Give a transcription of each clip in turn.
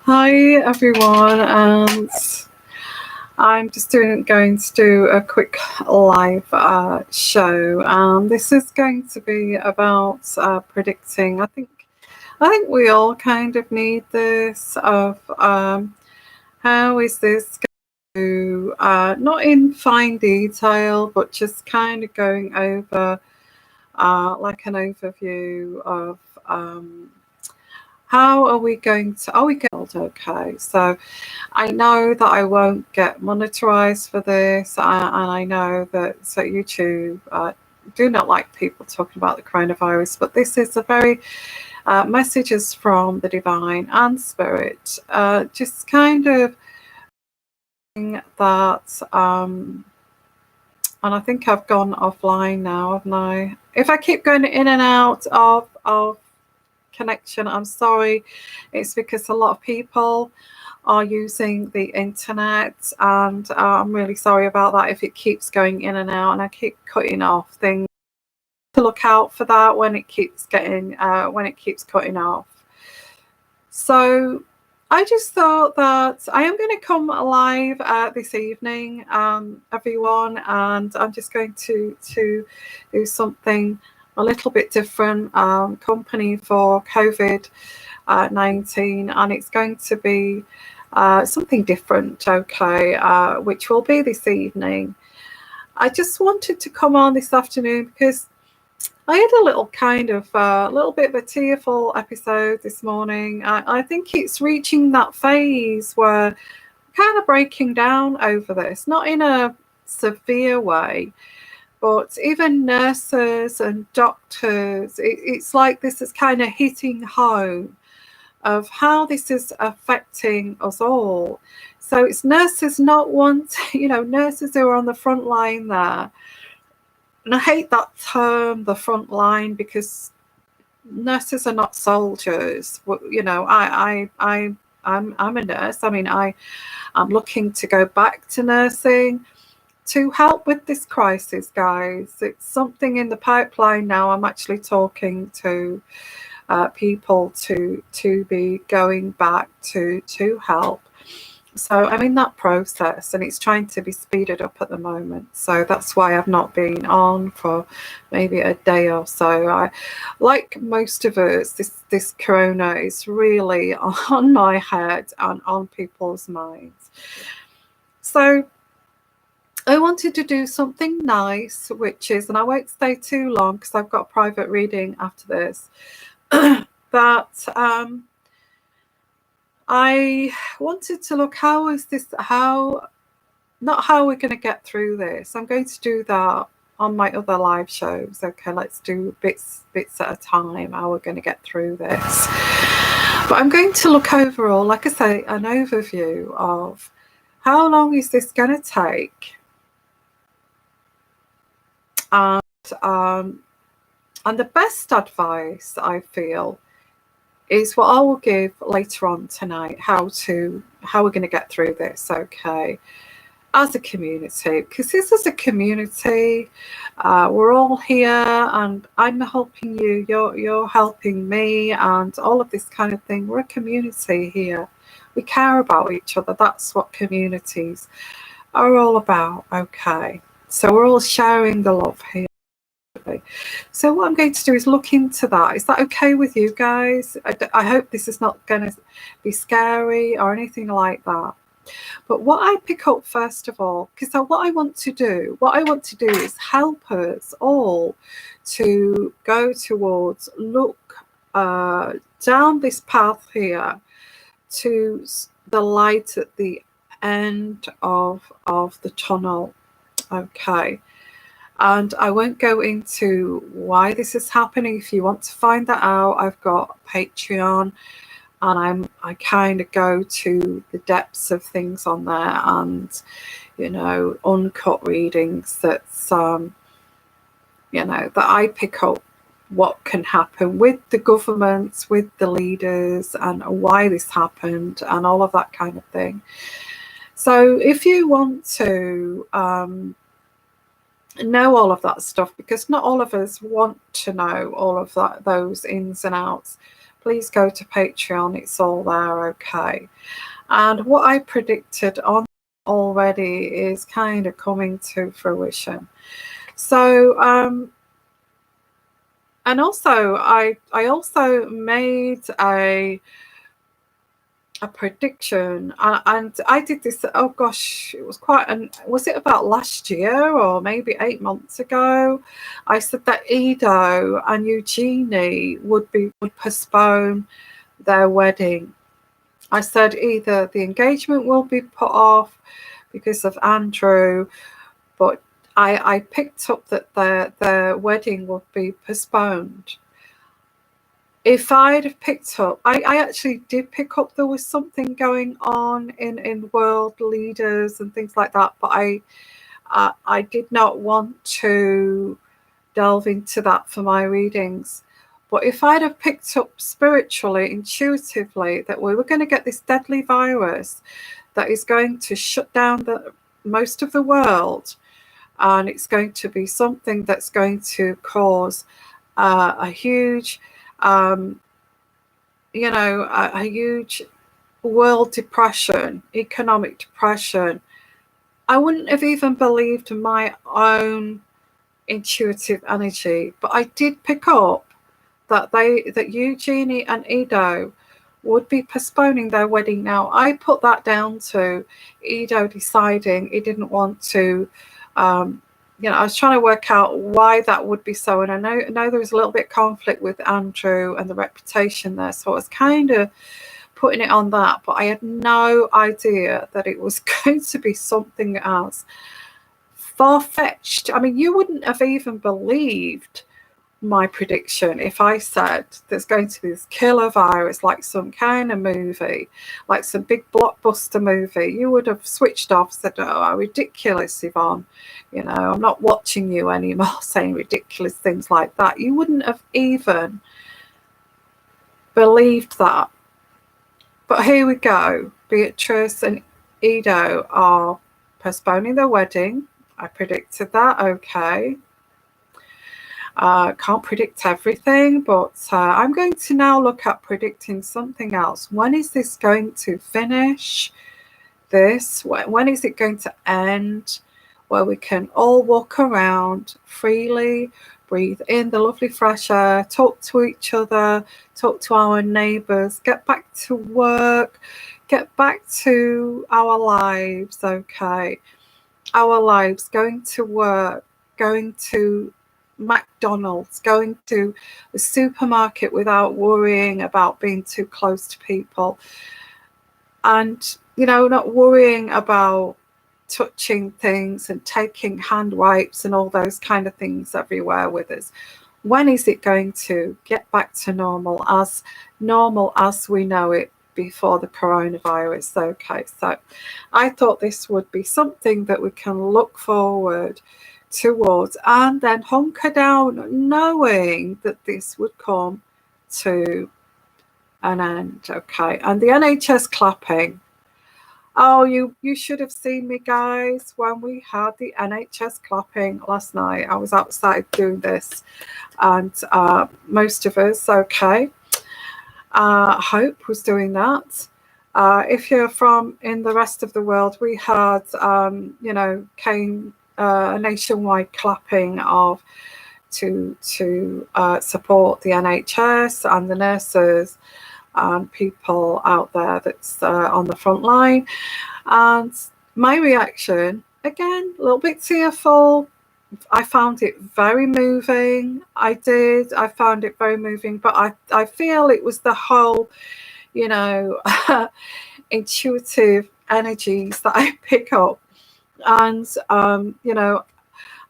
Hi everyone, and I'm just going to do a quick live show. This is going to be about predicting. I think we all kind of need this of how is this going to not in fine detail, but just kind of going over like an overview of. How are we going to? Are we going? Okay, so I know that I won't get monetized for this, and I know that YouTube do not like people talking about the coronavirus, but this is a very messages from the divine and spirit, just kind of that. And I think I've gone offline now, haven't I? If I keep going in and out of connection, I'm sorry. It's because a lot of people are using the internet, and I'm really sorry about that if it keeps going in and out and I keep cutting off things. To look out for that when it keeps cutting off. So I just thought that I am going to come live this evening, everyone, and I'm just going to do something a little bit different, company for COVID-19, and it's going to be something different, okay, which will be this evening. I just wanted to come on this afternoon because I had a little bit of a tearful episode this morning. I think it's reaching that phase where I'm kind of breaking down over this, not in a severe way, but even nurses and doctors, it's like this is kind of hitting home of how this is affecting us all. So it's nurses nurses who are on the front line there. And I hate that term, the front line, because nurses are not soldiers. I'm a nurse. I mean, I'm looking to go back to nursing to help with this crisis, guys. It's something in the pipeline now. I'm actually talking to people to be going back to help. So I'm in that process, and it's trying to be speeded up at the moment. So that's why I've not been on for maybe a day or so. Like most of us, this corona is really on my head and on people's minds. So I wanted to do something nice, which is, and I won't stay too long because I've got a private reading after this, but I wanted to look not how we're going to get through this. I'm going to do that on my other live shows. Okay, let's do bits at a time, how we're going to get through this. But I'm going to look overall, like I say, an overview of how long is this going to take. And the best advice I feel is what I will give later on tonight, how we're going to get through this, okay, as a community, because this is a community. We're all here, and I'm helping you, you're helping me, and all of this kind of thing. We're a community here. We care about each other. That's what communities are all about, okay. So we're all sharing the love here. So what I'm going to do is look into that. Is that okay with you guys? I hope this is not going to be scary or anything like that. But what I pick up first of all, because what I want to do is help us all to go towards, look down this path here to the light at the end of the tunnel, okay. And I won't go into why this is happening. If you want to find that out, I've got Patreon, and I kind of go to the depths of things on there, and uncut readings that's that I pick up what can happen with the governments, with the leaders, and why this happened, and all of that kind of thing. So if you want to know all of that stuff, because not all of us want to know all of those ins and outs, please go to Patreon. It's all there, okay? And what I predicted on already is kind of coming to fruition. So, and also I also made a prediction, and I did this, oh gosh, it was was it about last year or maybe 8 months ago? I said that Edo and Eugenie would postpone their wedding. I said either the engagement will be put off because of Andrew, but I picked up that their wedding would be postponed. If I'd have picked up, I actually did pick up there was something going on in world leaders and things like that, but I did not want to delve into that for my readings. But if I'd have picked up spiritually, intuitively, that we were going to get this deadly virus that is going to shut down most of the world, and it's going to be something that's going to cause a huge a huge world depression, economic depression, I wouldn't have even believed my own intuitive energy. But I did pick up that Eugenie and Edo would be postponing their wedding. Now, I put that down to Edo deciding he didn't want to I was trying to work out why that would be so, and I know there was a little bit of conflict with Andrew and the reputation there, so I was kind of putting it on that, but I had no idea that it was going to be something as far-fetched. I mean, you wouldn't have even believed my prediction if I said there's going to be this killer virus, like some kind of movie, like some big blockbuster movie. You would have switched off, said, oh, ridiculous, Yvonne, I'm not watching you anymore, saying ridiculous things like that. You wouldn't have even believed that. But here we go. Beatrice and Edo are postponing their wedding. I predicted that, okay. Can't predict everything, but I'm going to now look at predicting something else. When is this going to finish? When is it going to end? Where we can all walk around freely, breathe in the lovely fresh air, talk to each other, talk to our neighbours, get back to work, get back to our lives, okay? Our lives, going to work, going to McDonald's, going to the supermarket without worrying about being too close to people, and not worrying about touching things and taking hand wipes and all those kind of things everywhere with us. When is it going to get back to normal as we know it before the coronavirus? Okay, so I thought this would be something that we can look forward towards and then hunker down, knowing that this would come to an end. Okay, and the NHS clapping. Oh, you should have seen me, guys, when we had the NHS clapping last night. I was outside doing this, and most of us, okay, Hope was doing that. If you're from in the rest of the world, we had, came a nationwide clapping to support the NHS and the nurses and people out there that's on the front line. And my reaction, again, a little bit tearful. I found it very moving. I found it very moving, but I feel it was the whole, intuitive energies that I pick up. And,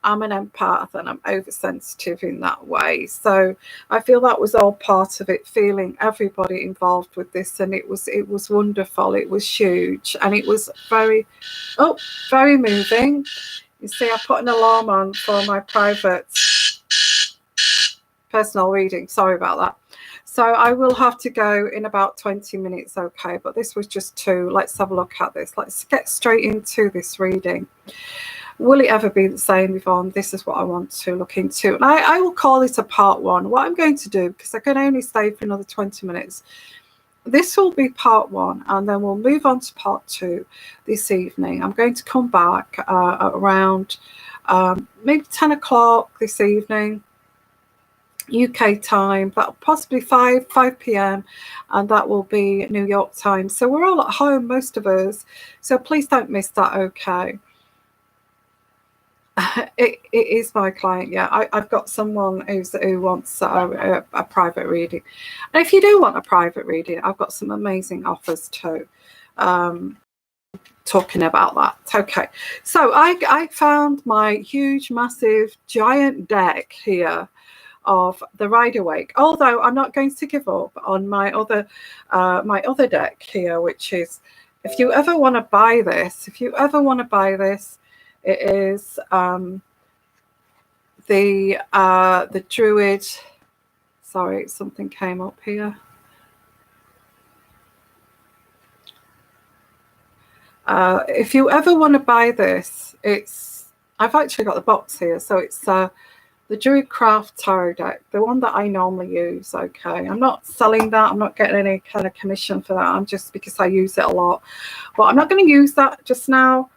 I'm an empath and I'm oversensitive in that way. So I feel that was all part of it, feeling everybody involved with this. And it was wonderful. It was huge. And it was very moving. You see, I put an alarm on for my private personal reading. Sorry about that. So I will have to go in about 20 minutes, okay? But this was just two. Let's have a look at this. Let's get straight into this reading. Will it ever be the same, Yvonne? This is what I want to look into. And I will call it a part one. What I'm going to do, because I can only stay for another 20 minutes, this will be part one, and then we'll move on to part two this evening. I'm going to come back around maybe 10 o'clock this evening, UK time, but possibly 5 p.m. and that will be New York time. So we're all at home, most of us. So please don't miss that, okay? It is my client, yeah. I've got someone who wants a private reading. And if you do want a private reading, I've got some amazing offers too. Talking about that. Okay, so I found my huge, massive, giant deck here of the Rider-Waite. Although I'm not going to give up on my other deck here, which is, if you ever want to buy this, it is the Druid. Sorry, something came up here. If you ever want to buy this, I've actually got the box here, so it's the Druid Craft Tarot deck, the one that I normally use. Okay, I'm not selling that. I'm not getting any kind of commission for that. I'm just, because I use it a lot, but I'm not going to use that just now.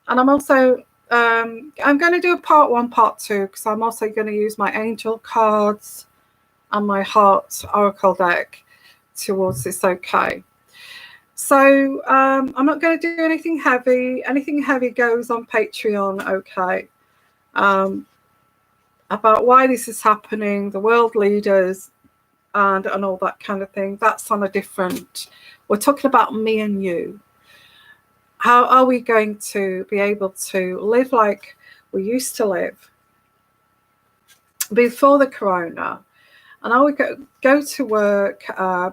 And I'm also I'm going to do a part one, part two, because I'm also going to use my angel cards and my heart oracle deck towards this. Okay. So I'm not going to do anything heavy. Anything heavy goes on Patreon, okay? About why this is happening, the world leaders, and all that kind of thing. That's on a different. We're talking about me and you. How are we going to be able to live like we used to live before the corona? And are we go to work,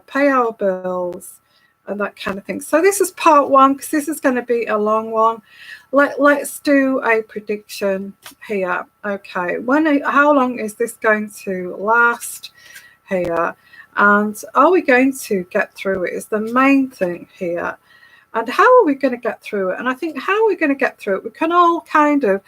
pay our bills, and that kind of thing. So this is part one, because this is going to be a long one. Let's do a prediction here. Okay, how long is this going to last here? And are we going to get through it is the main thing here. And how are we going to get through it? And I think how we're going to get through it, we can all kind of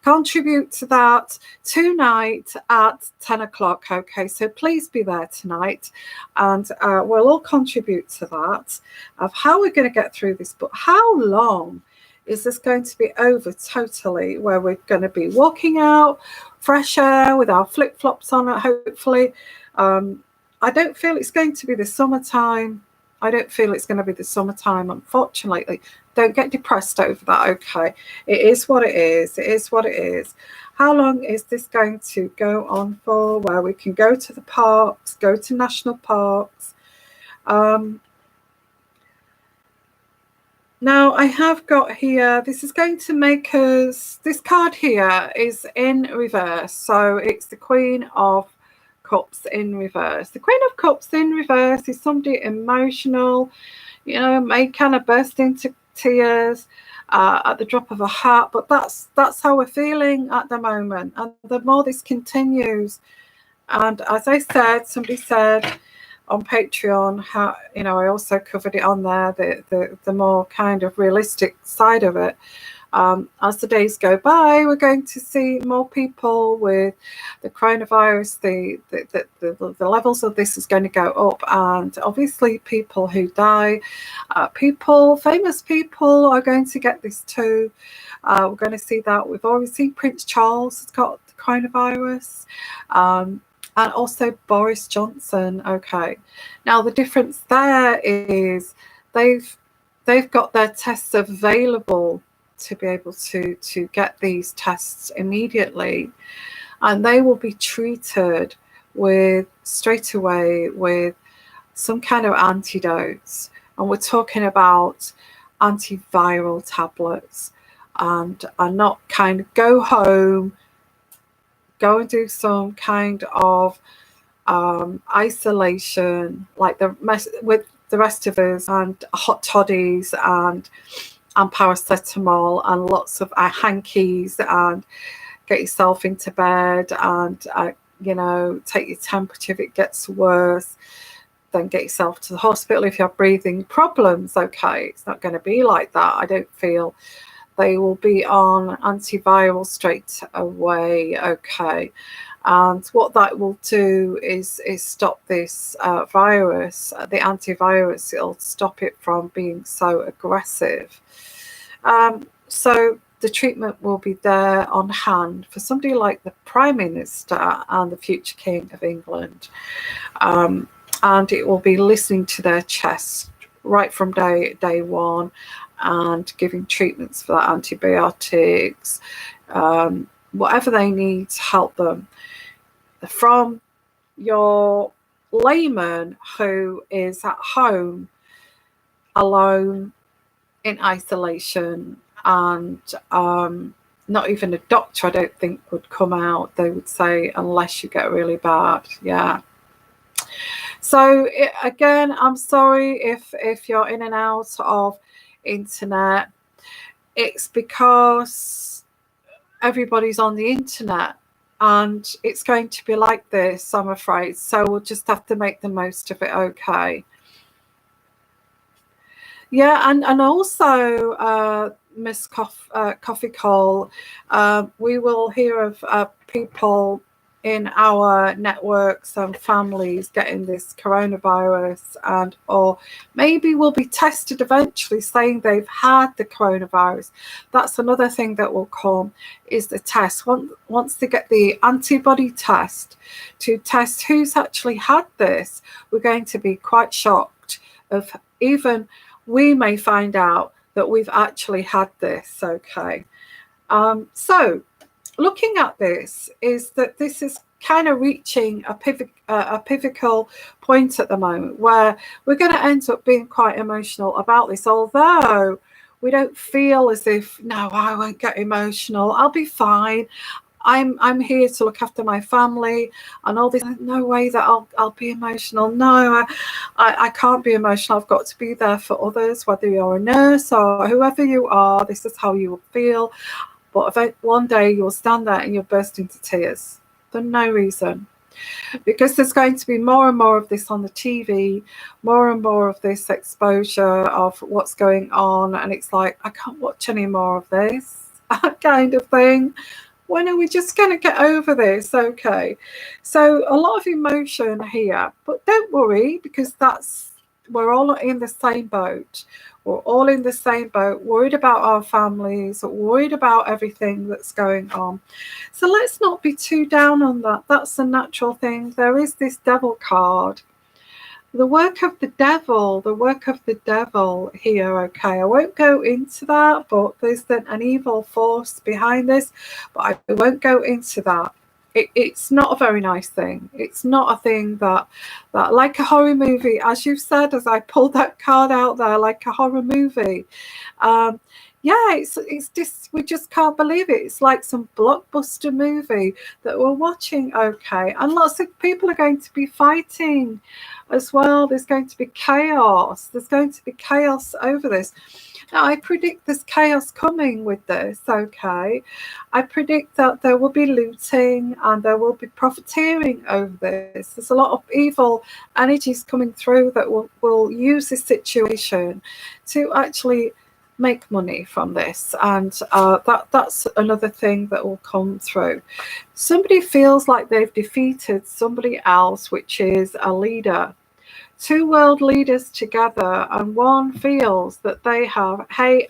contribute to that tonight at 10 o'clock. Okay, so please be there tonight, and we'll all contribute to that of how we're going to get through this. But how long is this going to be over totally, where we're going to be walking out fresh air with our flip-flops on, hopefully? I don't feel it's going to be the summertime. Unfortunately. Don't get depressed over that, okay? It is what it is. How long is this going to go on for, where we can go to the parks, go to national parks? Now, I have got here, this is going to make us, this card here is in reverse. So it's the Queen of Cups in reverse. The Queen of Cups in reverse is somebody emotional, may kind of burst into tears at the drop of a hat, but that's how we're feeling at the moment. And the more this continues, and as I said, somebody said on Patreon, how I also covered it on there, the more kind of realistic side of it. As the days go by, we're going to see more people with the coronavirus. The levels of this is going to go up, and obviously people who die, famous people are going to get this too. We're going to see that. We've already seen Prince Charles has got the coronavirus, and also Boris Johnson. Okay, now the difference there is they've got their tests available to be able to get these tests immediately, and they will be treated straight away with some kind of antidotes. And we're talking about antiviral tablets, and not kind of go home, go and do some kind of isolation like with the rest of us, and hot toddies and paracetamol and lots of hankies, and get yourself into bed, and take your temperature. If it gets worse, then get yourself to the hospital if you have breathing problems. Okay, it's not going to be like that. I don't feel they will be on antiviral straight away. Okay. And what that will do is stop this virus, the antivirus. It'll stop it from being so aggressive. So the treatment will be there on hand for somebody like the Prime Minister and the future King of England. And it will be listening to their chest right from day one, and giving treatments for that, antibiotics, whatever they need to help them. From your layman who is at home alone in isolation, and not even a doctor, I don't think, would come out. They would say, unless you get really bad. Yeah. So again, I'm sorry if you're in and out of internet. It's because everybody's on the internet, and it's going to be like this, I'm afraid. So we'll just have to make the most of it. Okay. Yeah, and also, Miss Coffee Cole, we will hear of people in our networks and families getting this coronavirus, and or maybe will be tested eventually, saying they've had the coronavirus. That's another thing that will come, is the test. Once they get the antibody test to test who's actually had this, we're going to be quite shocked. Of even we may find out that we've actually had this. Okay. So looking at this, is that this is kind of reaching a pivotal point at the moment, where we're going to end up being quite emotional about this, although we don't feel as if, no, I won't get emotional, I'll be fine, I'm here to look after my family and all this. No way that I'll be emotional. No, I can't be emotional. I've got to be there for others, whether you're a nurse or whoever you are. This is how you will feel. But one day you'll stand there and you'll burst into tears for no reason. Because there's going to be more and more of this on the TV, more and more of this exposure of what's going on. And it's like, I can't watch any more of this kind of thing. When are we just going to get over this? Okay. So a lot of emotion here, but don't worry, because we're all in the same boat. We're all in the same boat, worried about our families, worried about everything that's going on. So let's not be too down on that. That's a natural thing. There is this devil card. The work of the devil here, okay, I won't go into that, but there's an evil force behind this, but I won't go into that. It's not a very nice thing. It's not a thing that like a horror movie, as you've said, as I pulled that card out there, like a horror movie. Yeah, it's just, we just can't believe it. It's like some blockbuster movie that we're watching, okay. And lots of people are going to be fighting as well. There's going to be chaos. There's going to be chaos over this. Now, I predict there's chaos coming with this, okay. I predict that there will be looting and there will be profiteering over this. There's a lot of evil energies coming through that will use this situation to actually make money from this, and that's another thing that will come through. Somebody feels like they've defeated somebody else, which is a leader. Two world leaders together, and one feels that they have, hey,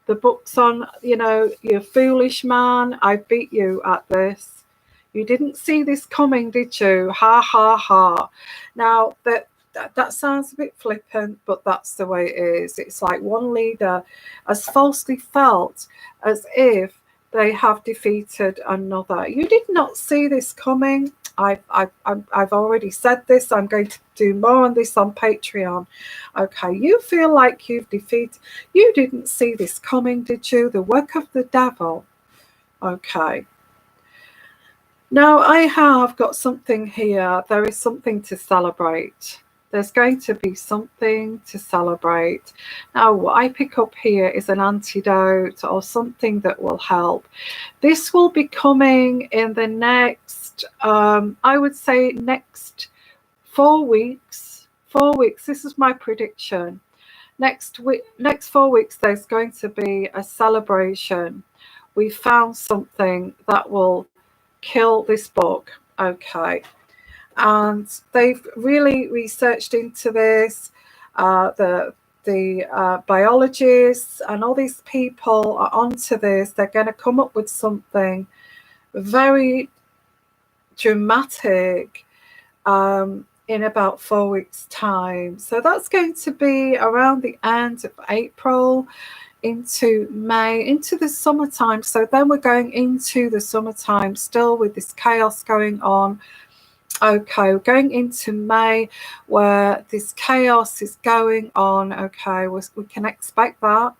the book's on, you foolish man, I beat you at this. You didn't see this coming, did you? Ha ha ha. Now that sounds a bit flippant, but that's the way it is. It's like one leader has falsely felt as if they have defeated another. You did not see this coming. I've already said this. I'm going to do more on this on Patreon. Okay, you feel like you've defeated. You didn't see this coming, did you? The work of the devil. Okay. Now I have got something here. There is something to celebrate. There's going to be something to celebrate. Now, what I pick up here is an antidote or something that will help. This will be coming in the next, I would say, next 4 weeks. 4 weeks. This is my prediction. next 4 weeks, there's going to be a celebration. We found something that will kill this bug. Okay. And they've really researched into this. The biologists and all these people are onto this. They're going to come up with something very dramatic in about 4 weeks' time. So that's going to be around the end of April into May, into the summertime. So then we're going into the summertime still with this chaos going on. Okay, we're going into May where this chaos is going on. Okay, we can expect that.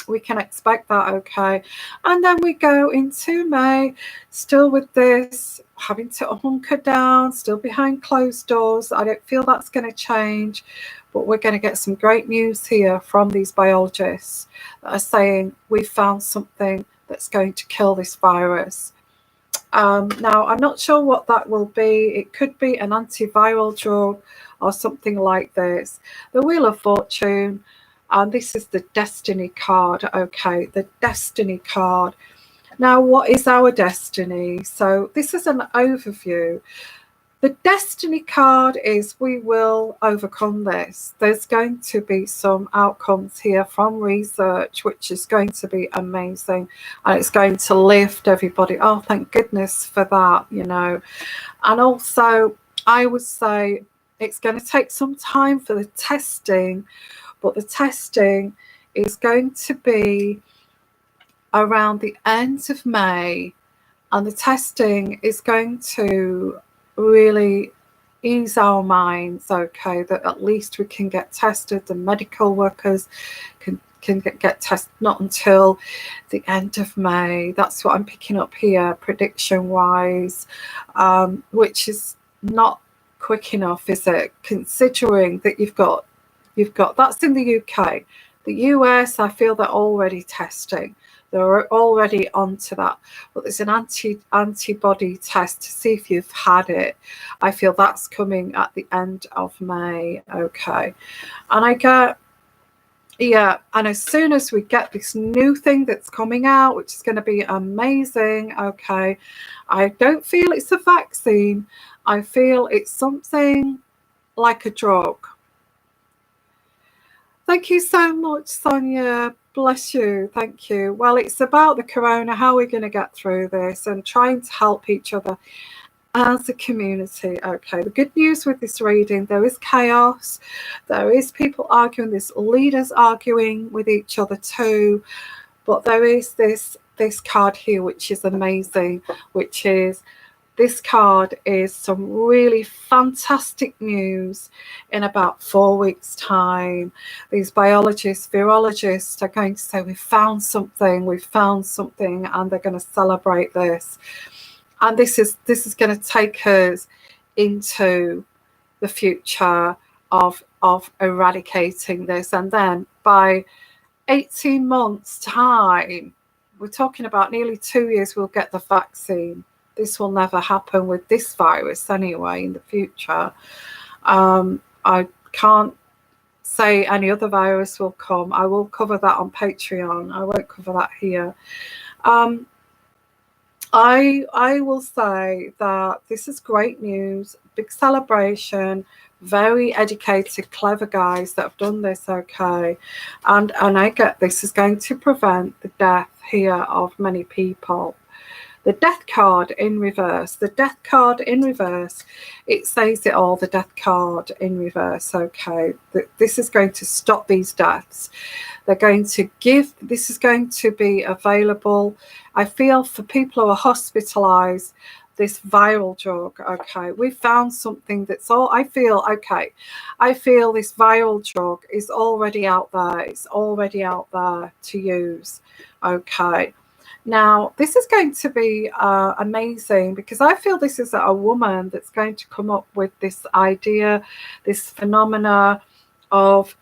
We can expect that. Okay, and then we go into May still with this, having to hunker down, still behind closed doors. I don't feel that's going to change, but we're going to get some great news here from these biologists that are saying we found something that's going to kill this virus. Now, I'm not sure what that will be. It could be an antiviral drug or something like this. The Wheel of Fortune, and this is the Destiny card. Okay, the Destiny card. Now, what is our destiny? So this is an overview. The Destiny card is we will overcome this. There's going to be some outcomes here from research, which is going to be amazing. And it's going to lift everybody. Oh, thank goodness for that, you know. And also, I would say it's going to take some time for the testing, but the testing is going to be around the end of May. And the testing is going to really ease our minds, okay, that at least we can get tested. The medical workers can get tested not until the end of May. That's what I'm picking up here, prediction wise, which is not quick enough, is it? Considering that you've got that's in the UK. The US, I feel they're already testing. They're already onto that. But there's an antibody test to see if you've had it. I feel that's coming at the end of May. Okay. And I get, yeah, and as soon as we get this new thing that's coming out, which is going to be amazing, okay, I don't feel it's a vaccine. I feel it's something like a drug. Thank you so much, Sonia. Bless you. Thank you. Well, it's about the corona, how we're going to get through this and trying to help each other as a community. Okay, the good news with this reading, there is chaos. There is people arguing, there's leaders arguing with each other too. But there is this card here, which is amazing, which is this card is some really fantastic news in about 4 weeks' time. These biologists, virologists are going to say, we found something, and they're going to celebrate this. And this is going to take us into the future of eradicating this. And then by 18 months' time, we're talking about nearly 2 years, we'll get the vaccine. This will never happen with this virus anyway in the future. I can't say any other virus will come. I will cover that on Patreon. I won't cover that here. I will say that this is great news, big celebration, very educated, clever guys that have done this, okay. And I get this is going to prevent the death here of many people. The death card in reverse. The death card in reverse. It says it all, the death card in reverse. Okay. This is going to stop these deaths. They're going to give, this is going to be available, I feel, for people who are hospitalized, this viral drug. Okay. We found something that's all, I feel, okay. I feel this viral drug is already out there. It's already out there to use. Okay. Now, this is going to be amazing because I feel this is a woman that's going to come up with this idea, this phenomena of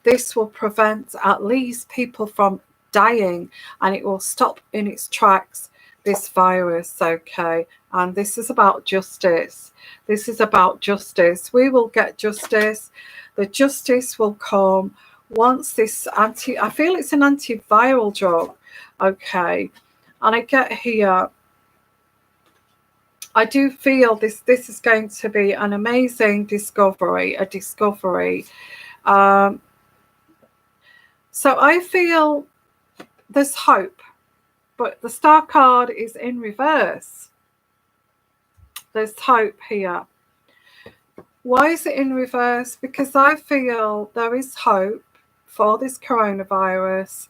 this will prevent at least people from dying, and it will stop in its tracks this virus, okay? And this is about justice. This is about justice. We will get justice. The justice will come. wants this I feel it's an antiviral drug, okay, and I get here, I do feel this is going to be an amazing discovery, um, so I feel there's hope, but the star card is in reverse. There's hope here. Why is it in reverse? Because I feel there is hope for this coronavirus,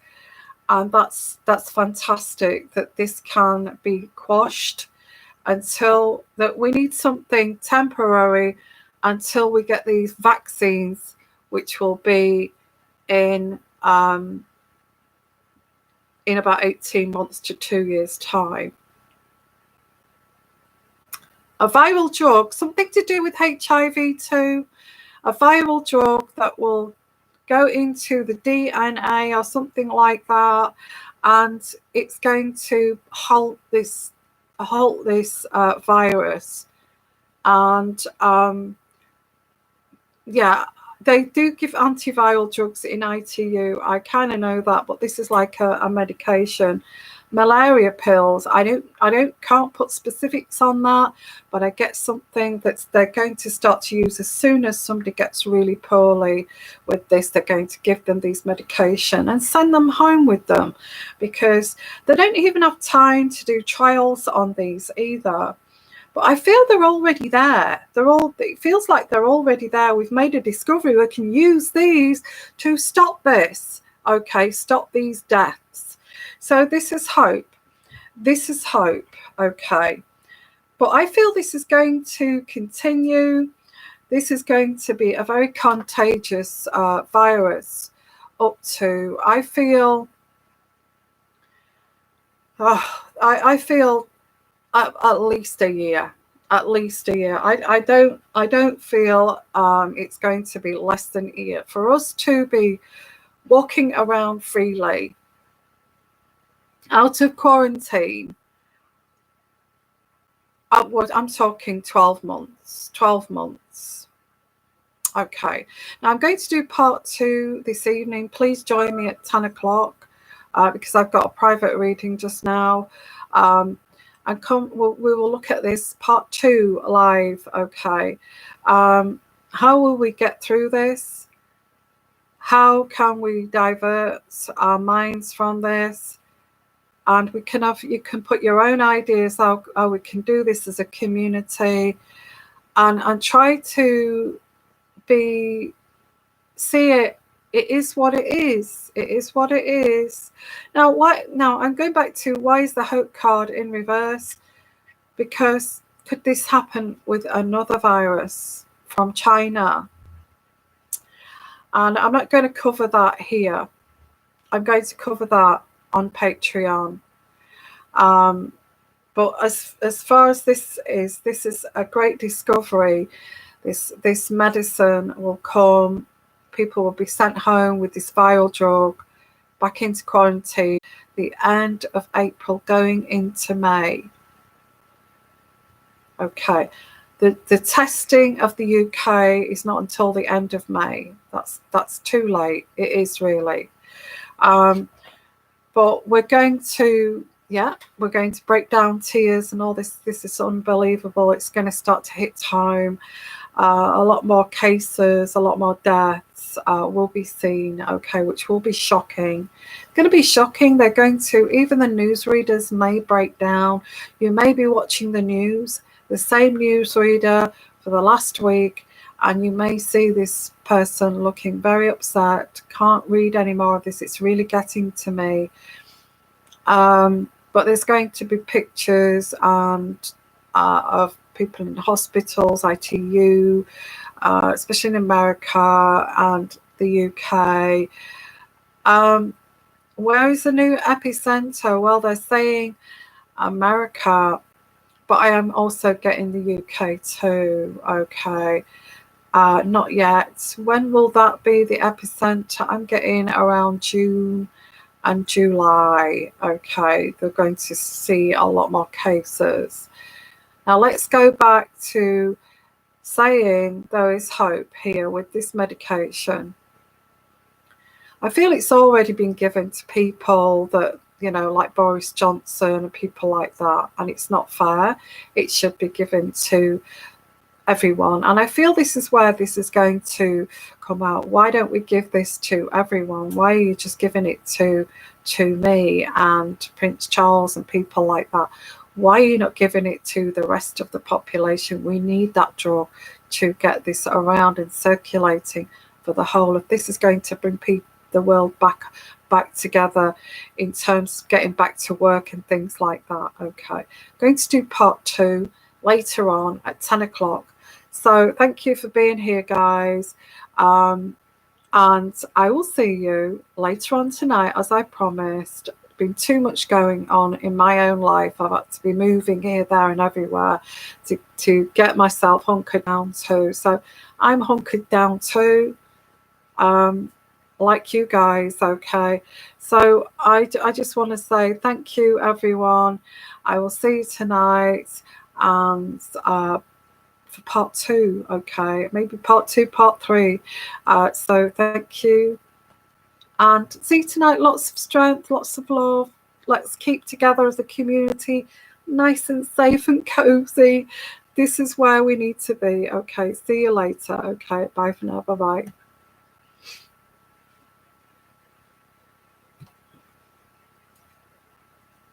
and that's fantastic that this can be quashed until that we need something temporary until we get these vaccines, which will be in about 18 months to 2 years' time. A viral drug, something to do with HIV too, a viral drug that will go into the DNA or something like that, and it's going to halt this virus. And yeah, they do give antiviral drugs in ITU. I kind of know that, but this is like a medication. Malaria pills, I can't put specifics on that, but I get something that they're going to start to use as soon as somebody gets really poorly with this. They're going to give them these medication and send them home with them, because they don't even have time to do trials on these either. But I feel they're already there. It feels like they're already there. We've made a discovery. We can use these to stop this. Okay, stop these deaths. So this is hope. This is hope. Okay. But I feel this is going to continue. This is going to be a very contagious virus up to, I feel, I feel at least a year. At least a year. I don't feel it's going to be less than a year for us to be walking around freely, out of quarantine. I'm talking 12 months. 12 months. Okay. Now I'm going to do part 2 this evening. Please join me at 10 o'clock because I've got a private reading just now. And we will look at this part 2 live. Okay. How will we get through this? How can we divert our minds from this? And you can put your own ideas how we can do this as a community, and try to see it. It is what it is. It is what it is. Now, I'm going back to why is the hope card in reverse? Because could this happen with another virus from China? And I'm not going to cover that here. I'm going to cover that on Patreon. But as far as this is a great discovery. This medicine will come. People will be sent home with this viral drug, back into quarantine, the end of April going into May. Okay. The testing of the UK is not until the end of May. That's too late. It is really. But we're going to break down tiers and all this. This is unbelievable. It's going to start to hit home. A lot more cases, a lot more deaths will be seen, okay, which will be shocking. It's going to be shocking. They're going to, even the newsreaders may break down. You may be watching the news, the same newsreader for the last week, and you may see this person looking very upset, can't read any more of this, it's really getting to me. But there's going to be pictures and of people in hospitals, ITU, especially in America and the UK. Where is the new epicenter? Well, they're saying America, but I am also getting the UK too. Okay. Not yet. When will that be the epicenter? I'm getting around June and July. Okay, they're going to see a lot more cases. Now let's go back to saying there is hope here with this medication. I feel it's already been given to people that, like Boris Johnson and people like that, and it's not fair. It should be given to everyone. And I feel this is where this is going to come out. Why don't we give this to everyone? Why are you just giving it to me and Prince Charles and people like that? Why are you not giving it to the rest of the population? We need that drug to get this around and circulating for the whole of this. Is going to bring the world back together in terms of getting back to work and things like that. Okay, I'm going to do part 2 later on at 10 o'clock. So thank you for being here, guys. And I will see you later on tonight, as I promised. Been too much going on in my own life. I've had to be moving here, there, and everywhere to get myself hunkered down too. So I'm hunkered down too, like you guys. Okay. So I just want to say thank you, everyone. I will see you tonight, and for part 2. Okay, maybe part 2, part 3. So thank you. And see you tonight. Lots of strength, lots of love. Let's keep together as a community, nice and safe and cozy. This is where we need to be. Okay, see you later. Okay, bye for now. Bye-bye.